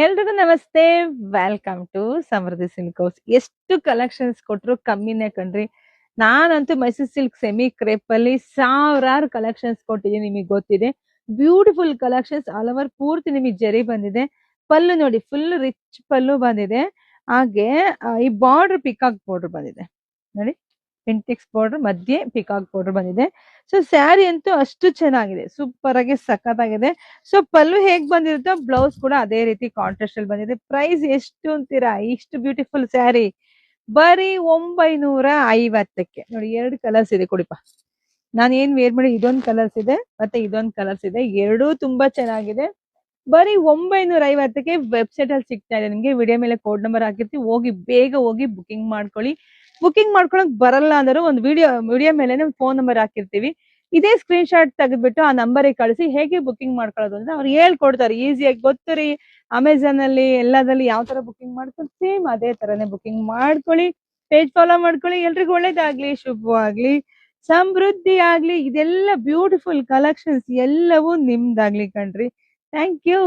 ಎಲ್ರಿಗೂ ನಮಸ್ತೆ. Welcome to Samruddhi silk house. ಎಷ್ಟು ಕಲೆಕ್ಷನ್ಸ್ ಕೊಟ್ರು ಕಮ್ಮಿನೇ ಕಣ್ರಿ. ನಾನಂತೂ ಮೈಸೂರು ಸಿಲ್ಕ್ ಸೆಮಿ ಕ್ರೇಪ್ ಅಲ್ಲಿ ಸಾವಿರಾರು ಕಲೆಕ್ಷನ್ಸ್ ಕೊಟ್ಟಿದ್ದೀನಿ, ನಿಮಗೆ ಗೊತ್ತಿದೆ. ಬ್ಯೂಟಿಫುಲ್ ಕಲೆಕ್ಷನ್ಸ್ ಆಲ್ ಓವರ್ ಪೂರ್ತಿ ನಿಮಗೆ ಜರಿ ಬಂದಿದೆ. ಪಲ್ಲು ನೋಡಿ, ಫುಲ್ ರಿಚ್ ಪಲ್ಲು ಬಂದಿದೆ. ಹಾಗೆ ಈ ಬಾರ್ಡರ್ ಪಿಕಾಕ್ ಬಾರ್ಡರ್ ಬಂದಿದೆ ನೋಡಿ. ಪಿಂಟೆಕ್ಸ್ ಬಾರ್ಡರ್ ಮಧ್ಯೆ ಪಿಕಾಕ್ ಬಾರ್ಡರ್ ಬಂದಿದೆ. ಸೊ ಸ್ಯಾರಿ ಅಂತೂ ಅಷ್ಟು ಚೆನ್ನಾಗಿದೆ, ಸೂಪರ್ ಆಗಿ ಸಖತ್ತಾಗಿದೆ. ಸೊ ಪಲ್ಲು ಹೇಗ್ ಬಂದಿರುತ್ತೋ ಬ್ಲೌಸ್ ಕೂಡ ಅದೇ ರೀತಿ ಕಾಂಟ್ರಾಸ್ಟ್ ಅಲ್ಲಿ ಬಂದಿದೆ. ಪ್ರೈಸ್ ಎಷ್ಟು ಅಂತೀರಾ? ಇಷ್ಟು ಬ್ಯೂಟಿಫುಲ್ ಸ್ಯಾರಿ ಬರೀ 950ಕ್ಕೆ ನೋಡಿ. 2 ಕಲರ್ಸ್ ಇದೆ, ಕೊಡಿಪ. ನಾನು ಏನ್ ವೇರ್ ಮಾಡಿ, ಇದೊಂದು ಕಲರ್ಸ್ ಇದೆ ಮತ್ತೆ ಇದೊಂದು ಕಲರ್ಸ್ ಇದೆ, ಎರಡೂ ತುಂಬಾ ಚೆನ್ನಾಗಿದೆ. ಬರೀ 950ಕ್ಕೆ ವೆಬ್ಸೈಟ್ ಅಲ್ಲಿ ಸಿಗ್ತಾ ಇದೆ ನಿಮ್ಗೆ. ವಿಡಿಯೋ ಮೇಲೆ ಕೋಡ್ ನಂಬರ್ ಹಾಕಿರ್ತೀವಿ, ಹೋಗಿ ಬೇಗ ಹೋಗಿ ಬುಕಿಂಗ್ ಮಾಡ್ಕೊಳ್ಳಿ. ಬುಕಿಂಗ್ ಮಾಡ್ಕೊಳಕ್ ಬರಲ್ಲ ಅಂದ್ರೆ ಒಂದು ವಿಡಿಯೋ ಮೇಲೆ ಫೋನ್ ನಂಬರ್ ಹಾಕಿರ್ತೀವಿ, ಇದೇ ಸ್ಕ್ರೀನ್ ಶಾಟ್ ತೆಗೆದ್ಬಿಟ್ಟು ಆ ನಂಬರಿಗೆ ಕಳಿಸಿ ಹೇಗೆ ಬುಕಿಂಗ್ ಮಾಡ್ಕೊಳ್ಳೋದು ಅಂದ್ರೆ ಅವ್ರು ಹೇಳ್ಕೊಡ್ತಾರೆ ಈಸಿಯಾಗಿ. ಗೊತ್ತು ರೀ, ಅಮೆಝಾನ್ ಅಲ್ಲಿ ಎಲ್ಲದಲ್ಲಿ ಯಾವ ತರ ಬುಕಿಂಗ್ ಮಾಡ್ಕೊಂಡು ಸೇಮ್ ಅದೇ ತರನೇ ಬುಕಿಂಗ್ ಮಾಡ್ಕೊಳ್ಳಿ. ಪೇಜ್ ಫಾಲೋ ಮಾಡ್ಕೊಳ್ಳಿ. ಎಲ್ರಿಗೂ ಒಳ್ಳೇದಾಗ್ಲಿ, ಶುಭವಾಗ್ಲಿ, ಸಮೃದ್ಧಿ ಆಗ್ಲಿ. ಇದೆಲ್ಲ ಬ್ಯೂಟಿಫುಲ್ ಕಲೆಕ್ಷನ್ಸ್ ಎಲ್ಲವೂ ನಿಮ್ದಾಗ್ಲಿ ಕಣ್ರಿ. Thank you.